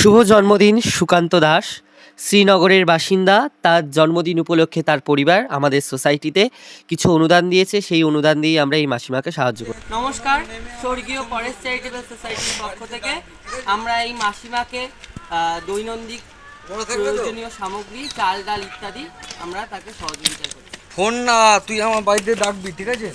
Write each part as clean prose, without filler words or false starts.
শুভ জন্মদিন সুকান্ত দাস। শ্রীনগরের বাসিন্দা। তার জন্মদিন উপলক্ষে তার পরিবার আমাদের সোসাইটিতে কিছু অনুদান দিয়েছে। সেই অনুদান দিয়ে আমরা এই মাসিমাকে সাহায্য করি। নমস্কার, স্বর্গীয় পরেশ চ্যারিটেবল সোসাইটির পক্ষ থেকে আমরা এই মাসিমাকে দৈনন্দিন প্রয়োজনীয় সামগ্রী, চাল ডাল ইত্যাদি আমরা তাকে সহযোগিতা করি। ফোন না, তুই আমার বাড়িতে ডাকবি, ঠিক আছে?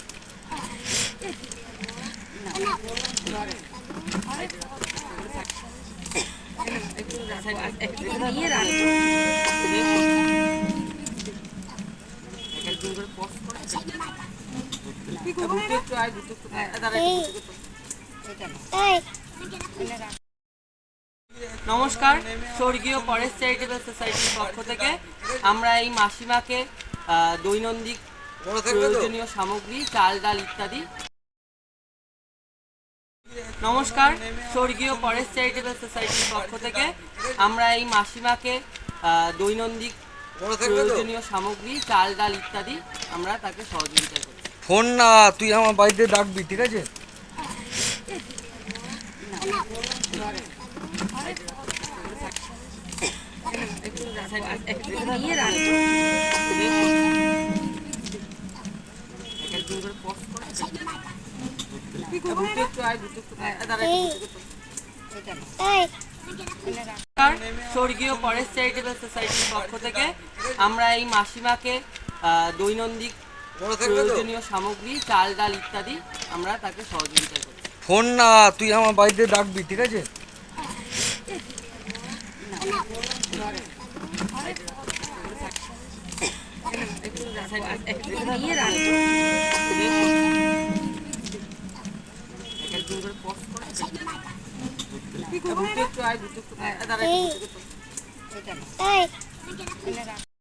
নমস্কার, স্বর্গীয় পরেশ চ্যারিটেবল সোসাইটির পক্ষ থেকে আমরা এই মাসিমাকে দৈনন্দিন প্রয়োজনীয় সামগ্রী, চাল ডাল ইত্যাদি। নমস্কার, স্বর্গীয় পরেশ চ্যারিটেবল সোসাইটির পক্ষ থেকে আমরা এই মাসিমাকে দৈনন্দিন প্রয়োজনীয় সামগ্রী, চাল ডাল ইত্যাদি আমরা তাকে সহযোগিতা করি। ফোন না, তুই আমার বাড়িতে ডাকবি, ঠিক আছে? স্বর্গীয় পরেশ চ্যারিটেবল সোসাইটির পক্ষ থেকে আমরা এই মাসিমাকে দৈনন্দিন প্রয়োজনীয় সামগ্রী, চাল ডাল ইত্যাদি আমরা তাকে সহযোগিতা করি। ফোন না, তুই আমার বাড়িতে ডাকবি, ঠিক আছে?